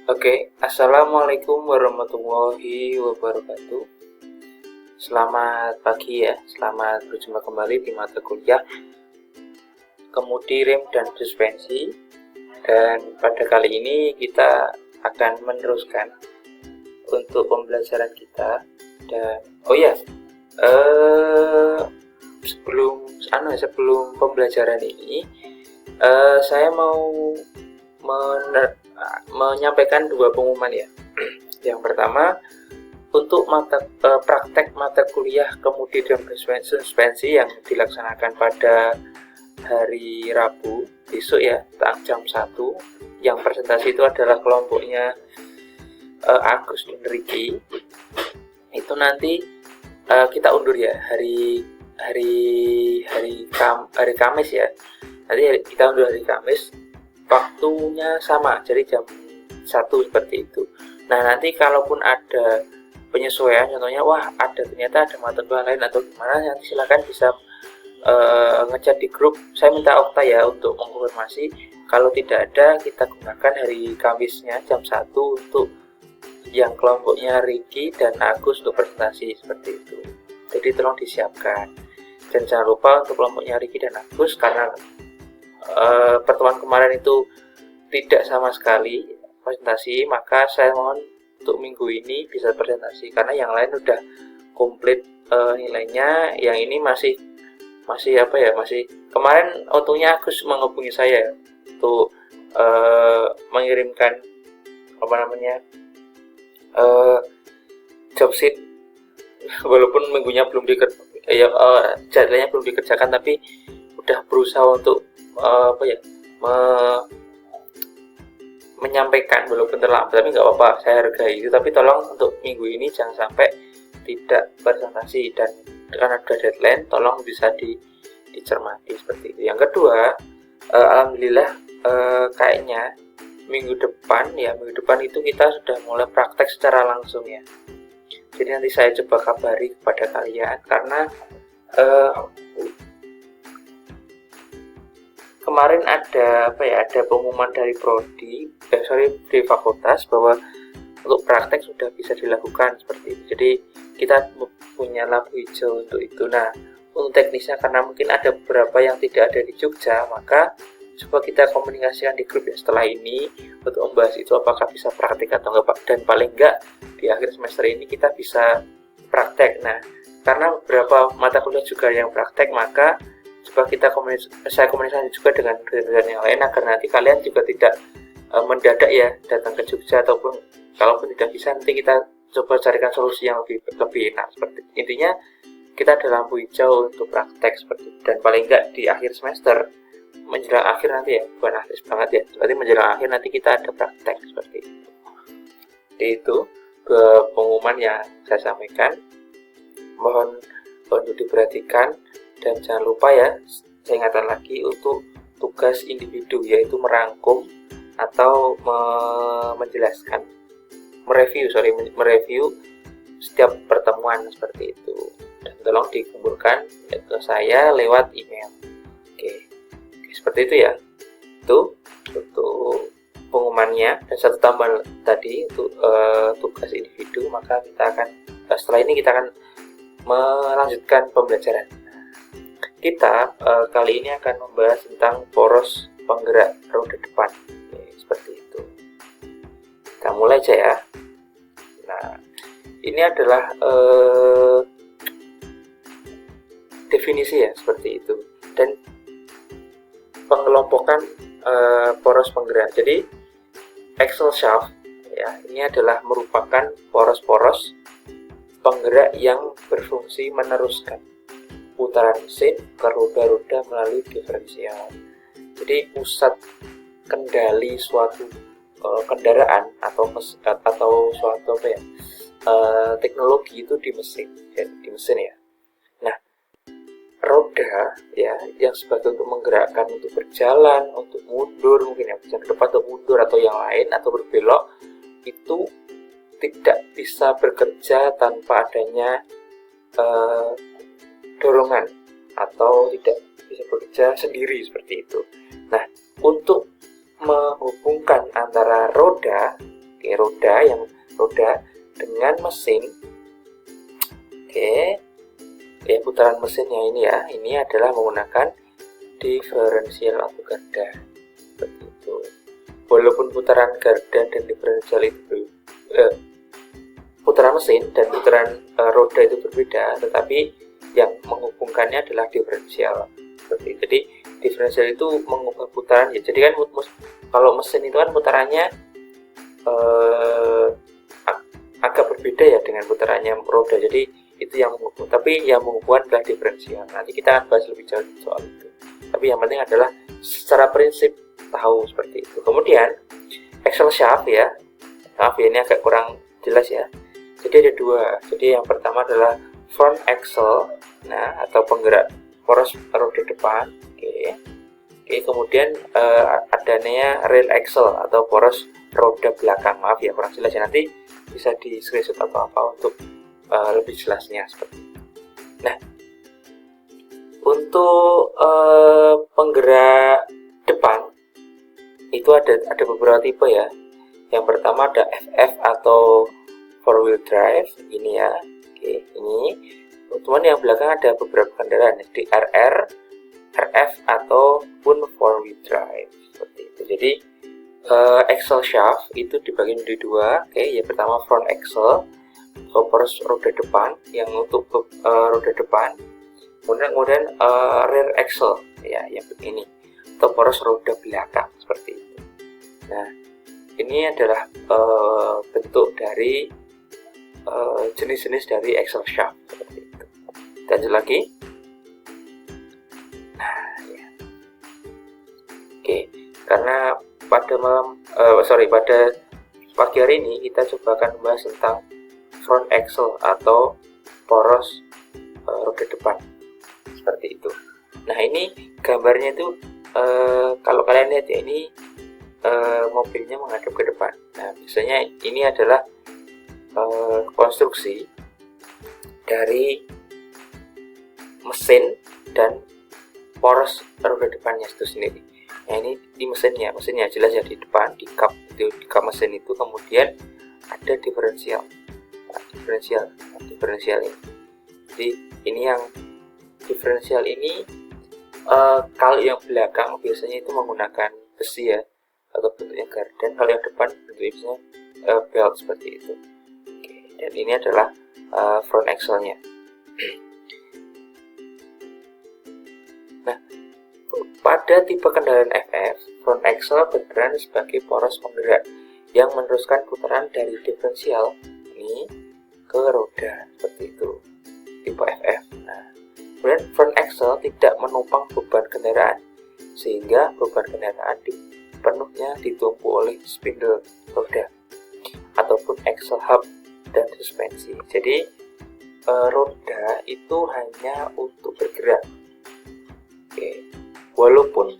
Oke, Assalamualaikum warahmatullahi wabarakatuh. Selamat pagi ya, selamat berjumpa kembali di mata kuliah Kemudi Rem dan Suspensi. Dan pada kali ini kita akan meneruskan untuk pembelajaran kita. Dan sebelum pembelajaran ini, saya mau menyampaikan dua pengumuman ya. Yang pertama, untuk praktek mata kuliah Kemudi dan Suspensi yang dilaksanakan pada hari Rabu besok ya, jam 1, yang presentasi itu adalah kelompoknya Agus dan Ricky. Itu nanti kita undur ya, hari Kamis ya. Nanti kita undur hari Kamis, waktunya sama, jadi jam 1 seperti itu. Nah, nanti kalaupun ada penyesuaian, contohnya ternyata ada mata kuliah lain atau gimana, nanti silakan bisa ngechat di grup. Saya minta Okta ya untuk mengkonfirmasi. Kalau tidak ada, kita gunakan hari Kamisnya jam 1 untuk yang kelompoknya Ricky dan Agus untuk presentasi seperti itu. Jadi tolong disiapkan. Dan jangan lupa untuk kelompoknya Ricky dan Agus, karena pertemuan kemarin itu tidak sama sekali presentasi, maka saya mohon untuk minggu ini bisa presentasi, karena yang lain udah komplit nilainya. Yang ini masih kemarin untungnya Agus menghubungi saya untuk mengirimkan job sheet, walaupun minggunya belum jadwalnya belum dikerjakan, tapi udah berusaha untuk menyampaikan, walaupun terlambat, tapi nggak apa-apa, saya hargai itu. Tapi tolong untuk minggu ini jangan sampai tidak presentasi, dan karena ada deadline, tolong bisa dicermati seperti itu. Yang kedua, alhamdulillah kayaknya minggu depan itu kita sudah mulai praktek secara langsung ya. Jadi nanti saya coba kabari kepada kalian, karena kemarin ada pengumuman dari dari fakultas bahwa untuk praktek sudah bisa dilakukan seperti itu. Jadi kita punya lampu hijau untuk itu. Nah, untuk teknisnya, karena mungkin ada beberapa yang tidak ada di Jogja, maka coba kita komunikasikan di grup ya setelah ini untuk membahas itu, apakah bisa praktek atau enggak, dan paling enggak di akhir semester ini kita bisa praktek. Nah, karena beberapa mata kuliah juga yang praktek, maka coba saya komunikasi juga dengan dosen yang lain, agar nanti kalian juga tidak mendadak ya datang ke Jogja, ataupun kalaupun tidak bisa, nanti kita coba carikan solusi yang lebih enak. Seperti intinya kita ada lampu hijau untuk praktek seperti itu. Dan paling enggak di akhir semester, menjelang akhir nanti ya, bukan akhir banget ya, berarti menjelang akhir nanti kita ada praktek seperti itu. Jadi itu pengumuman yang saya sampaikan, mohon untuk diperhatikan. Dan jangan lupa ya, saya ingatkan lagi untuk tugas individu, yaitu merangkum atau mereview setiap pertemuan seperti itu, dan tolong dikumpulkan ke saya lewat email. Oke, seperti itu ya. Itu untuk pengumumannya. Dan satu tambahan tadi untuk tugas individu, maka kita akan setelah ini kita akan melanjutkan pembelajaran. Kita kali ini akan membahas tentang poros penggerak roda depan. Oke, seperti itu. Kita mulai aja ya. Nah, ini adalah definisi ya, seperti itu. Dan pengelompokan poros penggerak. Jadi axle shaft ya, ini adalah merupakan poros-poros penggerak yang berfungsi meneruskan putaran mesin ke roda-roda melalui diferensial. Jadi pusat kendali suatu kendaraan atau suatu teknologi itu di mesin ya. Nah, roda ya yang sebagai untuk menggerakkan, untuk berjalan, untuk mundur, mungkin ya bisa ke depan untuk mundur atau yang lain, atau berbelok, itu tidak bisa bekerja tanpa adanya dorongan, atau tidak bisa bekerja sendiri seperti itu. Nah, untuk menghubungkan antara roda Oke, roda dengan mesin. Oke, ya putaran mesinnya ini adalah menggunakan diferensial atau garda. Seperti itu. Walaupun putaran garda dan diferensial itu putaran mesin dan putaran roda itu berbeda, tetapi yang menghubungkannya adalah diferensial. Seperti itu. Jadi diferensial itu mengubah putaran ya. Jadi kan kalau mesin itu kan putarannya agak berbeda ya dengan putarannya roda. Jadi itu yang menghubung, tapi yang menghubungkan adalah diferensial. Nanti kita akan bahas lebih jauh soal itu. Tapi yang penting adalah secara prinsip tahu seperti itu. Kemudian axle shaft ya. Maaf ya, ini agak kurang jelas ya. Jadi ada dua. Jadi yang pertama adalah front axle, nah atau penggerak poros roda depan. Oke. Kemudian adanya rear axle atau poros roda belakang. Maaf ya kurang jelas ya, nanti bisa di screenshot atau apa untuk lebih jelasnya seperti itu. Nah, untuk penggerak depan itu ada beberapa tipe ya. Yang pertama ada FF atau four wheel drive ini ya. Oke, ini. Teman yang belakang ada beberapa kendaraan di RR, RF ataupun four wheel drive seperti itu. Jadi axle shaft itu dibagi menjadi dua. Oke, yang pertama front axle atau poros roda depan yang untuk roda depan. Kemudian rear axle ya yang ini atau poros roda belakang seperti itu. Nah, ini adalah bentuk dari jenis-jenis dari axle shaft seperti itu. Lanjut lagi. Nah, ya. Oke, karena pada pagi hari ini kita coba akan membahas tentang front axle atau poros roda depan seperti itu. Nah, ini gambarnya itu kalau kalian lihat ya, ini mobilnya menghadap ke depan. Nah, biasanya ini adalah konstruksi dari mesin dan poros roda depannya itu sendiri. Nah, ini di mesinnya jelas ya, di depan di kap mesin itu, kemudian ada diferensial ini. Jadi ini yang diferensial ini kalau yang belakang biasanya itu menggunakan besi ya atau bentuknya gardan, dan kalau yang depan bentuknya belt seperti itu. Oke, dan ini adalah front axle-nya. Nah, pada tipe kendaraan FF, front axle berperan sebagai poros penggerak yang meneruskan putaran dari diferensial ini ke roda seperti itu, tipe FF. Nah, kemudian front axle tidak menopang beban kendaraan, sehingga beban kendaraan penuhnya ditumpu oleh spindle roda ataupun axle hub dan suspensi. Jadi roda itu hanya untuk bergerak. Oke. Walaupun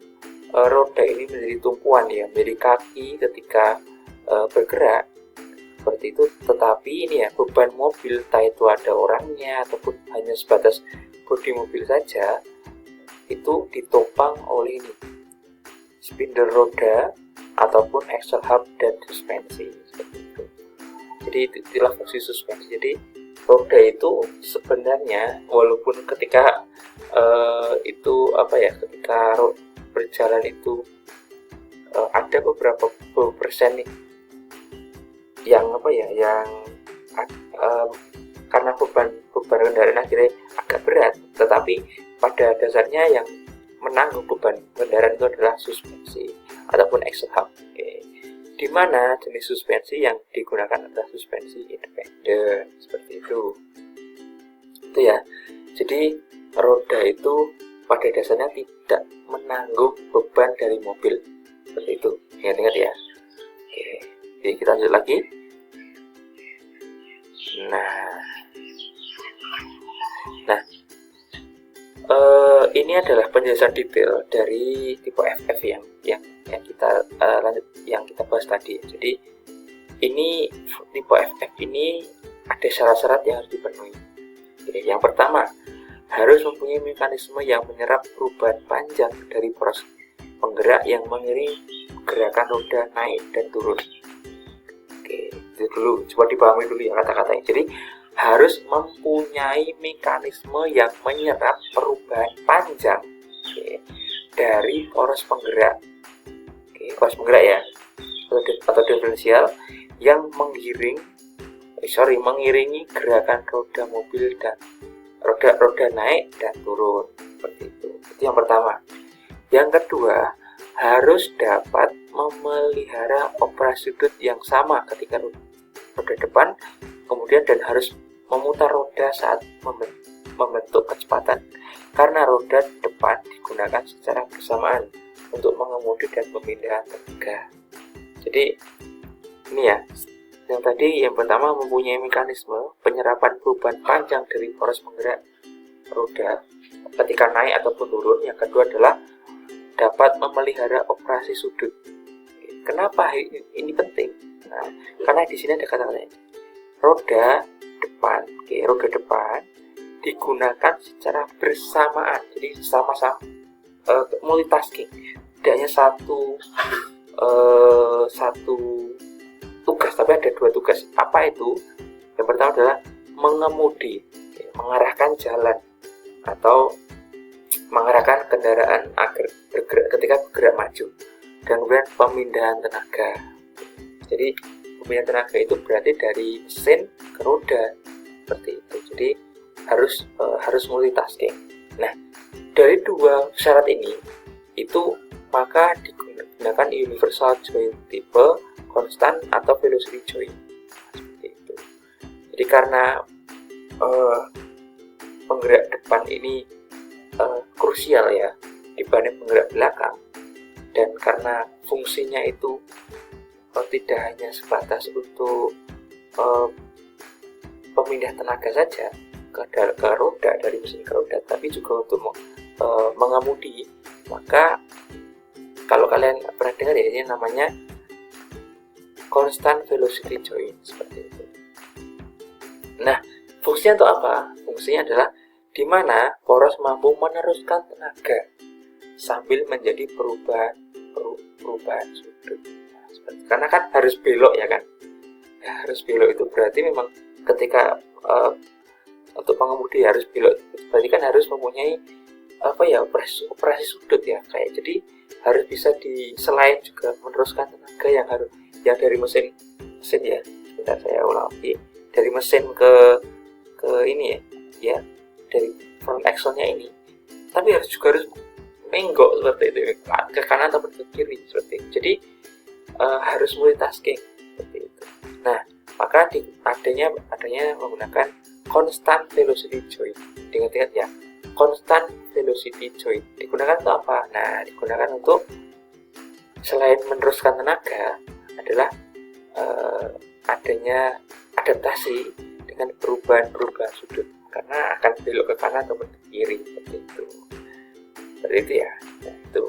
roda ini menjadi tumpuan ya, menjadi kaki ketika bergerak seperti itu, tetapi ini ya beban mobil, entah itu ada orangnya ataupun hanya sebatas bodi mobil saja, itu ditopang oleh ini spindle roda ataupun axle hub dan suspensi seperti itu. Jadi itulah fungsi suspensi. Jadi roda itu sebenarnya walaupun ketika ketika berjalan itu ada beberapa persen nih yang karena beban kendaraan akhirnya agak berat, tetapi pada dasarnya yang menanggung beban kendaraan itu adalah suspensi ataupun axle hub. Di mana jenis suspensi yang digunakan adalah suspensi independen seperti itu. Itu ya. Jadi roda itu pada dasarnya tidak menanggung beban dari mobil seperti itu. Ingat ya. Oke. Jadi kita lanjut lagi. Nah, ini adalah penjelasan detail dari tipe FF yang kita bahas tadi. Jadi ini tipe FF ini ada syarat-syarat yang harus dipenuhi. Yang pertama, harus mempunyai mekanisme yang menyerap perubahan panjang dari poros penggerak yang mengiringi gerakan roda naik dan turun. Itu dulu coba dipahami dulu ya kata-katanya. Jadi harus mempunyai mekanisme yang menyerap perubahan panjang, dari poros penggerak, poros penggerak ya, atau diferensial yang mengiringi gerakan roda mobil dan roda naik dan turun, seperti itu. Itu yang pertama. Yang kedua, harus dapat memelihara operasi sudut yang sama ketika roda depan, kemudian dan harus memutar roda saat membentuk kecepatan, karena roda depan digunakan secara bersamaan untuk mengemudi dan pemindahan tenaga. Jadi ini ya, yang tadi yang pertama mempunyai mekanisme penyerapan perubahan panjang dari poros penggerak roda ketika naik ataupun turun. Yang kedua adalah dapat memelihara operasi sudut. Kenapa ini penting? Nah, karena di sini ada kata-kata roda depan digunakan secara bersamaan, jadi sama-sama multitasking, tidak hanya satu tugas, tapi ada dua tugas. Apa itu? Yang pertama adalah mengemudi, mengarahkan jalan atau mengarahkan kendaraan agar bergerak ketika bergerak maju, dan kemudian pemindahan tenaga. Jadi pemindahan tenaga itu berarti dari mesin ke roda, seperti itu. Jadi harus multitasking. Nah, dari dua syarat ini itu maka digunakan universal joint tipe konstan atau velocity joint, seperti itu. Jadi karena penggerak depan ini krusial ya dibanding penggerak belakang, dan karena fungsinya itu tidak hanya sebatas untuk pemindah tenaga saja ke roda, dari mesin ke roda, tapi juga untuk mengemudi, maka kalau kalian pernah dengar ya, ini namanya constant velocity joint, seperti itu. Nah, fungsinya untuk apa? Fungsinya adalah di mana poros mampu meneruskan tenaga sambil menjadi perubahan sudut. Nah, karena kan harus belok ya kan, harus belok itu berarti memang ketika untuk pengemudi harus belok, berarti kan harus mempunyai operasi sudut ya, kayak jadi harus bisa selain juga meneruskan tenaga yang dari mesin ya. Sebentar saya ulang lagi, dari mesin ke ini ya dari front axle-nya ini, tapi harus menggok seperti itu ke kanan atau ke kiri, seperti itu. Jadi harus multitasking, seperti itu. Nah, maka adanya menggunakan constant velocity joint. Ingat ya, constant velocity joint digunakan untuk apa? Nah, digunakan untuk selain meneruskan tenaga adalah adanya adaptasi dengan perubahan sudut, karena akan belok ke kanan atau ke kiri, seperti itu. Seperti itu ya. Nah, itu.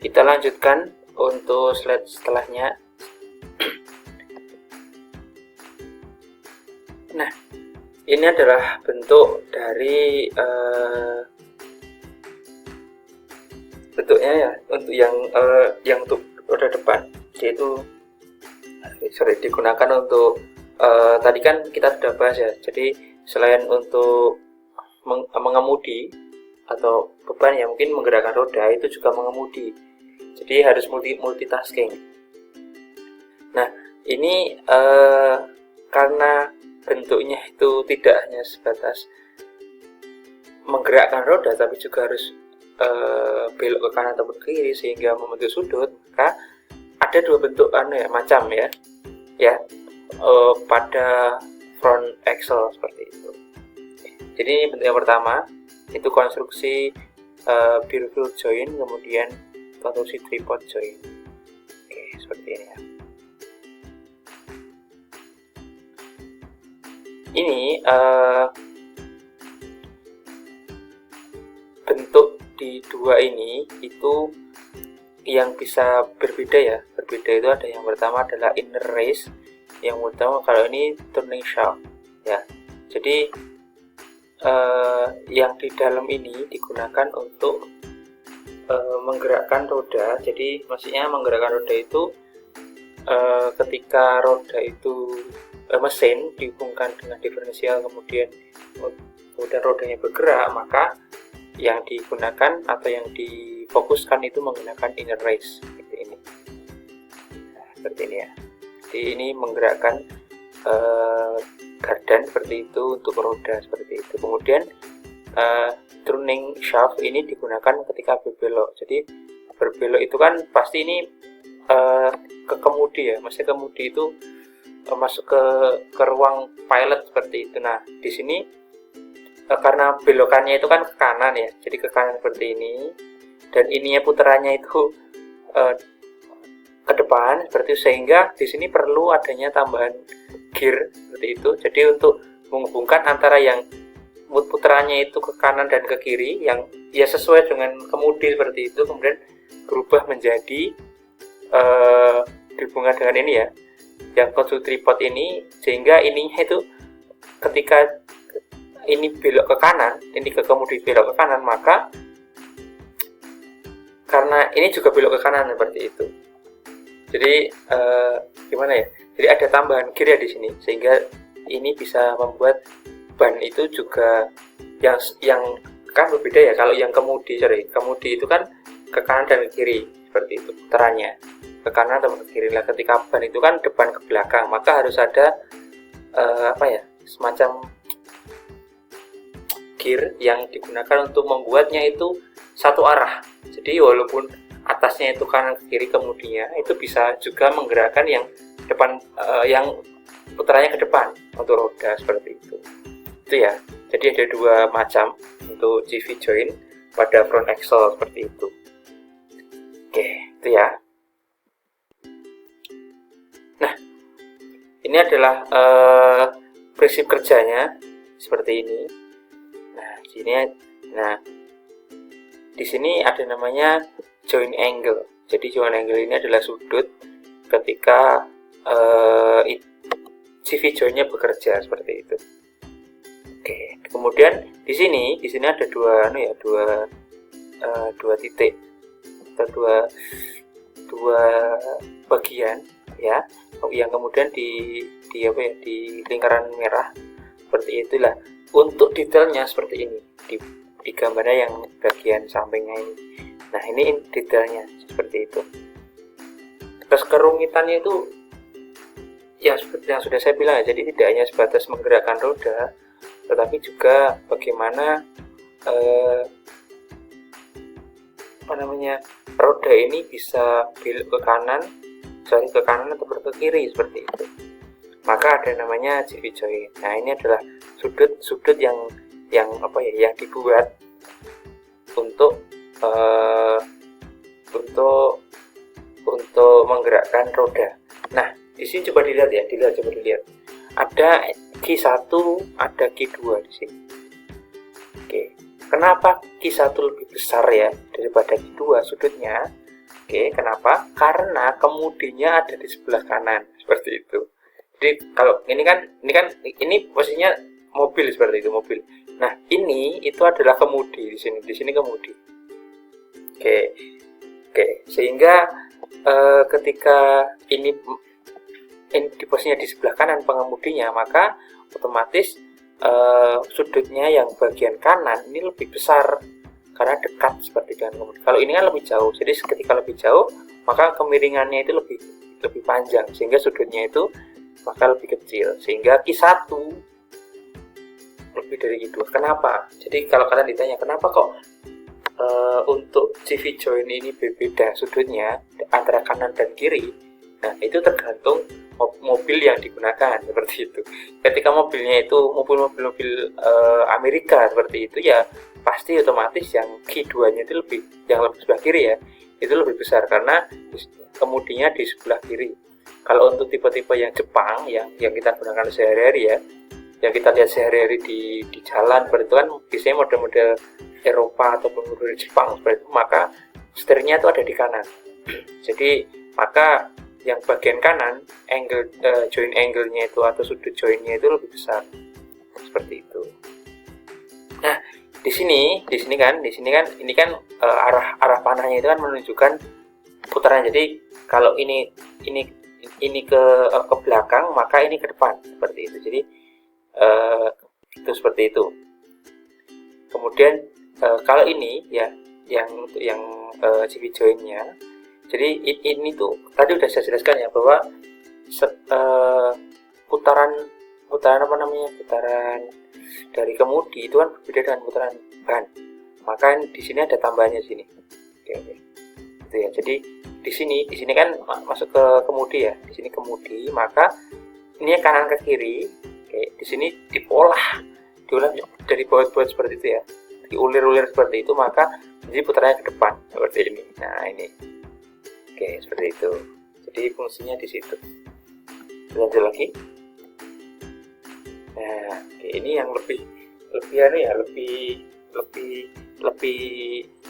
Kita lanjutkan untuk slide setelahnya. Nah, ini adalah bentuk dari bentuknya ya, untuk yang untuk roda depan, yaitu digunakan untuk tadi kan kita sudah bahas ya. Jadi selain untuk mengemudi atau beban ya, mungkin menggerakkan roda itu juga mengemudi. Jadi harus multitasking. Nah, ini karena bentuknya itu tidak hanya sebatas menggerakkan roda, tapi juga harus belok ke kanan atau ke kiri sehingga membentuk sudut, maka ada dua bentuk macam ya pada front axle, seperti itu. Jadi bentuk yang pertama itu konstruksi Birdfield joint, kemudian konstruksi tripod joint. Oke, seperti ini ya. Ini bentuk di dua ini itu yang bisa berbeda ya. Berbeda itu ada yang pertama adalah inner race, yang utama kalau ini turning shaft ya. Jadi yang di dalam ini digunakan untuk menggerakkan roda. Jadi maksudnya menggerakkan roda itu ketika roda itu mesin dihubungkan dengan diferensial, kemudian rodanya bergerak, maka yang digunakan atau yang difokuskan itu menggunakan inner race seperti ini. Nah, seperti ini ya. Jadi ini menggerakkan gardan seperti itu untuk roda seperti itu. Kemudian turning shaft ini digunakan ketika berbelok. Jadi berbelok itu kan pasti ini ke kemudi ya. Maksudnya kemudi itu masuk ke ruang pilot seperti itu. Nah, di sini karena belokannya itu kan ke kanan ya, jadi ke kanan seperti ini, dan ininya putarannya itu ke depan seperti itu, sehingga di sini perlu adanya tambahan gear seperti itu. Jadi untuk menghubungkan antara yang putarannya itu ke kanan dan ke kiri, yang ya sesuai dengan kemudi seperti itu, kemudian berubah menjadi dihubungkan dengan ini ya, yang konsul tripod ini, sehingga ininya itu ketika ini belok ke kanan, ini ke kemudi belok ke kanan, maka karena ini juga belok ke kanan seperti itu. Jadi gimana ya? Jadi ada tambahan gear ya di sini, sehingga ini bisa membuat ban itu juga yang kan berbeda ya. Kalau yang kemudi itu kan ke kanan dan ke kiri seperti itu putarannya, ke kanan atau ke kiri. Lah ketika ban itu kan depan ke belakang, maka harus ada semacam gear yang digunakan untuk membuatnya itu satu arah. Jadi walaupun atasnya itu kanan ke kiri, kemudinya itu bisa juga menggerakkan yang depan, yang putarannya ke depan untuk roda seperti itu. Itu ya. Jadi ada dua macam untuk CV joint pada front axle seperti itu. Oke, itu ya. Nah, ini adalah prinsip kerjanya seperti ini. Nah, di sini ada namanya joint angle. Jadi joint angle ini adalah sudut ketika CV jointnya bekerja seperti itu. Oke, kemudian di sini ada dua titik atau dua bagian ya, yang kemudian di lingkaran merah seperti itulah. Untuk detailnya seperti ini di gambarnya yang bagian sampingnya ini. Nah, ini detailnya seperti itu. Terus kerumitannya itu yang sudah saya bilang ya, jadi tidak hanya sebatas menggerakkan roda, tetapi juga bagaimana roda ini bisa belok ke kanan atau ke kiri seperti itu. Maka ada namanya CV joint. Nah, ini adalah sudut yang dibuat untuk menggerakkan roda. Nah, di sini coba dilihat. Ada Q1, ada Q2 di sini. Oke. Kenapa Q1 lebih besar ya daripada Q2 sudutnya? Oke, kenapa? Karena kemudinya ada di sebelah kanan seperti itu. Jadi kalau ini posisinya mobil seperti itu, mobil. Nah, itu adalah kemudi di sini kemudi. Oke, sehingga ketika ini di posisinya di sebelah kanan pengemudinya, maka otomatis sudutnya yang bagian kanan ini lebih besar karena dekat seperti dengan kemudi. Kalau ini kan lebih jauh, jadi ketika lebih jauh maka kemiringannya itu lebih panjang, sehingga sudutnya itu maka lebih kecil, sehingga Q1 lebih dari Q2. Kenapa? Jadi kalau kalian ditanya kenapa kok untuk CV joint ini berbeda sudutnya antara kanan dan kiri, nah itu tergantung mobil yang digunakan seperti itu. Ketika mobilnya itu mobil Amerika seperti itu ya, pasti otomatis yang Q2-nya itu yang lebih sebelah kiri ya, itu lebih besar karena kemudinya di sebelah kiri. Kalau untuk tipe-tipe yang Jepang yang kita gunakan sehari-hari ya, yang kita lihat sehari-hari di jalan seperti itu kan biasanya model-model Eropa ataupun model Jepang seperti itu, maka setirnya itu ada di kanan. Jadi maka yang bagian kanan joint angle-nya itu atau sudut joint-nya itu lebih besar seperti itu. Nah, di sini kan ini kan arah panahnya itu kan menunjukkan putaran. Jadi kalau ini ke belakang, maka ini ke depan seperti itu. Jadi itu seperti itu. Kemudian kalau ini ya yang untuk yang CV joinnya, jadi ini tuh tadi udah saya jelaskan ya bahwa putaran apa namanya, putaran dari kemudi itu kan berbeda dengan putaran ban. Maka di sini ada tambahannya sini. Oke. Itu ya. Jadi di sini kan masuk ke kemudi ya. Di sini kemudi, maka ini kanan ke kiri. Oke, di sini diolah dari baut-baut seperti itu ya. Diulir-ulir seperti itu, maka jadi putarannya ke depan seperti ini. Nah, ini. Oke, seperti itu. Jadi fungsinya di situ. Lanjut lagi. Nah, ini yang lebih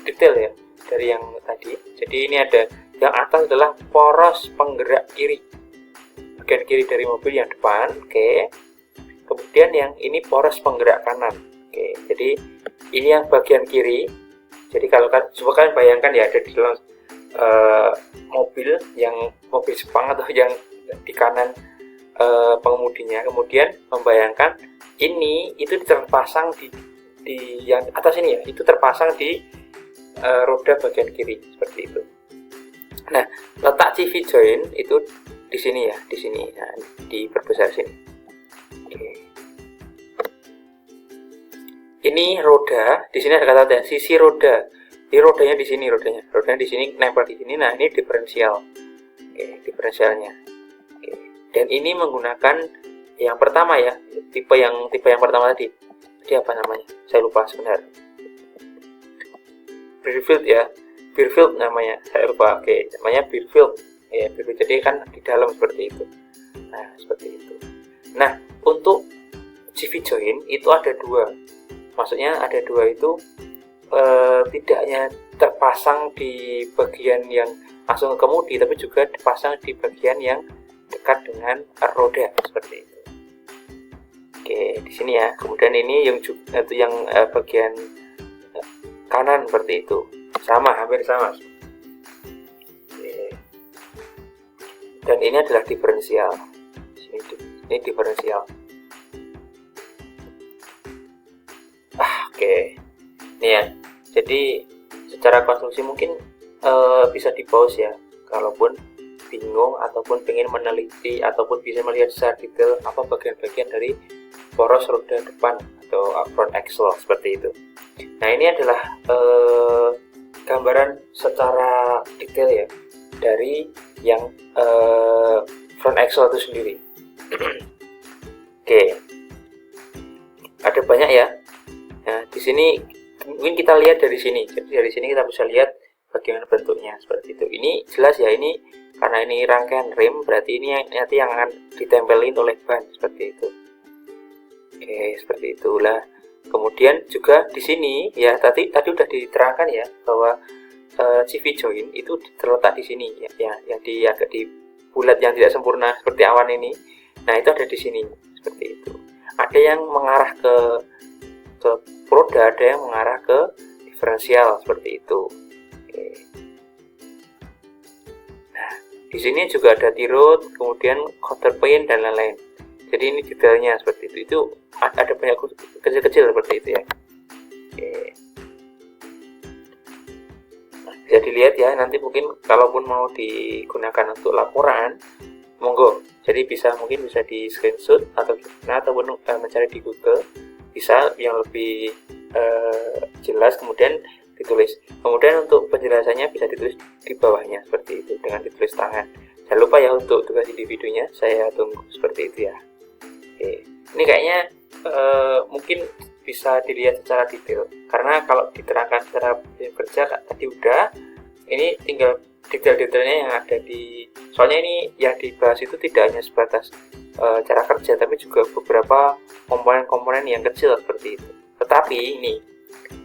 detail ya dari yang tadi. Jadi ini ada yang atas adalah poros penggerak kiri, bagian kiri dari mobil yang depan. Oke. Kemudian yang ini poros penggerak kanan. Oke. Jadi ini yang bagian kiri. Jadi kalau coba kalian bayangkan ya, ada di dalam mobil Jepang atau yang di kanan pengemudinya, kemudian membayangkan ini itu terpasang di yang atas ini ya, itu terpasang di roda bagian kiri seperti itu. Nah, letak CV join itu di sini ya, di sini. Nah, diperbesar sini. Oke. Ini roda, di sini ada kata sisi roda. Ini rodanya di sini, rodanya di sini nempel di sini. Nah, ini diferensial. Oke, diferensialnya. Oke. Dan ini menggunakan yang pertama ya, tipe yang pertama tadi. Jadi apa namanya? Saya lupa sebentar. Beerfield ya, Beerfield namanya. Saya lupa. Oke, namanya Beerfield. Ya, Beerfield. Jadi kan di dalam seperti itu. Nah, seperti itu. Nah, untuk CV join itu ada dua. Maksudnya ada dua itu tidak hanya terpasang di bagian yang langsung ke kemudi, tapi juga dipasang di bagian yang dekat dengan roda seperti itu. Oke, di sini ya. Kemudian ini yang bagian kanan seperti itu, hampir sama. Oke. Dan ini adalah diferensial. Ini diferensial. Oke. Ini ya. Jadi secara konstruksi mungkin bisa di pause ya, kalaupun bingung ataupun ingin meneliti ataupun bisa melihat secara detail apa bagian-bagian dari poros roda depan atau front axle seperti itu. Nah, ini adalah gambaran secara detail ya dari yang front axle itu sendiri. Oke, ada banyak ya. Nah, di sini mungkin kita lihat dari sini. Jadi dari sini kita bisa lihat bagaimana bentuknya seperti itu. Ini jelas ya, ini karena ini rangkaian rem, berarti ini nanti yang akan ditempelin oleh ban seperti itu. Oke, seperti itulah. Kemudian juga di sini ya tadi udah diterangkan ya bahwa CV join itu terletak di sini ya, yang di agak di bulat yang tidak sempurna seperti awan ini. Nah, itu ada di sini seperti itu. Ada yang mengarah ke roda, ada yang mengarah ke diferensial seperti itu. Oke. Nah, di sini juga ada T-rod, kemudian quarter pane dan lain-lain. Jadi ini detailnya seperti itu. Itu ada banyak kecil-kecil seperti itu ya. Oke. Nah, bisa dilihat ya, nanti mungkin kalaupun mau digunakan untuk laporan, monggo. Jadi mungkin bisa di screenshot ataupun mencari di Google, bisa yang lebih jelas kemudian ditulis. Kemudian untuk penjelasannya bisa ditulis di bawahnya seperti itu dengan ditulis tangan. Jangan lupa ya untuk tugas individunya, saya tunggu seperti itu ya. Oke, ini kayaknya mungkin bisa dilihat secara detail karena kalau diterangkan secara kerja tadi udah, ini tinggal detail-detailnya yang ada di, soalnya ini yang dibahas itu tidak hanya sebatas cara kerja, tapi juga beberapa komponen-komponen yang kecil seperti itu. Tetapi ini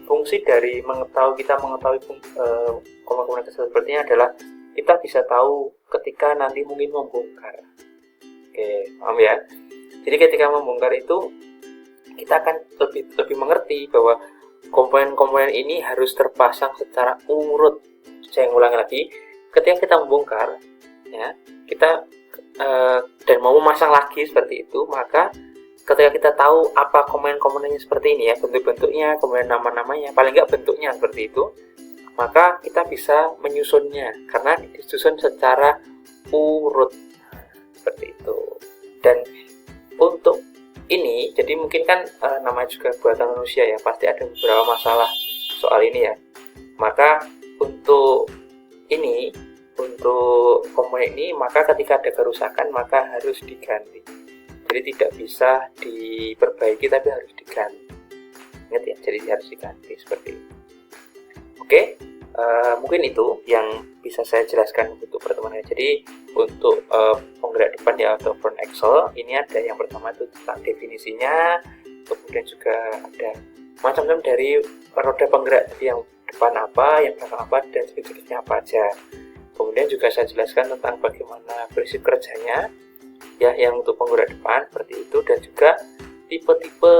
fungsi dari kita mengetahui komponen kecil seperti ini adalah kita bisa tahu ketika nanti mungkin membongkar. Oke, paham ya? Jadi ketika membongkar itu kita akan lebih mengerti bahwa komponen-komponen ini harus terpasang secara urut. Saya ulangi lagi, ketika kita membongkar, ya, kita dan mau memasang lagi seperti itu, maka ketika kita tahu apa komponen-komponennya seperti ini ya, bentuk-bentuknya, kemudian nama-namanya, paling nggak bentuknya seperti itu, maka kita bisa menyusunnya karena disusun secara urut seperti itu. Dan untuk ini, jadi mungkin kan namanya juga buatan manusia ya, pasti ada beberapa masalah soal ini ya. Maka untuk ini, untuk komponen ini, maka ketika ada kerusakan maka harus diganti. Jadi tidak bisa diperbaiki tapi harus diganti. Ingat ya, jadi harus diganti seperti itu. Oke, mungkin itu yang bisa saya jelaskan untuk pertemuan ini. Jadi untuk penggerak depan ya atau front axle, ini ada yang pertama itu tentang definisinya, kemudian juga ada macam-macam dari roda penggerak yang depan apa, yang belakang apa, dan jenis-jenisnya apa aja. Kemudian juga saya jelaskan tentang bagaimana prinsip kerjanya, ya, yang untuk penggerak depan seperti itu, dan juga tipe-tipe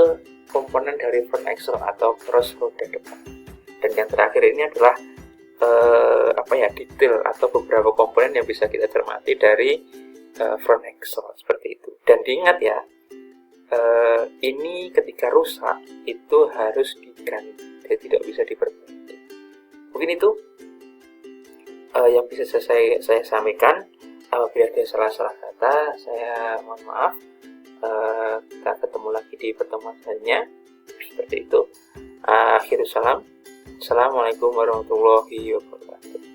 komponen dari front axle atau cross roda depan. Dan yang terakhir ini adalah detail atau beberapa komponen yang bisa kita cermati dari front axle seperti itu. Dan diingat ya, ini ketika rusak itu harus diganti, jadi tidak bisa diperbaiki. Mungkin itu yang bisa saya sampaikan. Apabila ada salah-salah kata, saya mohon maaf. Kita ketemu lagi di pertemuan selanjutnya. Seperti itu. Akhirul salam. Assalamualaikum warahmatullahi wabarakatuh.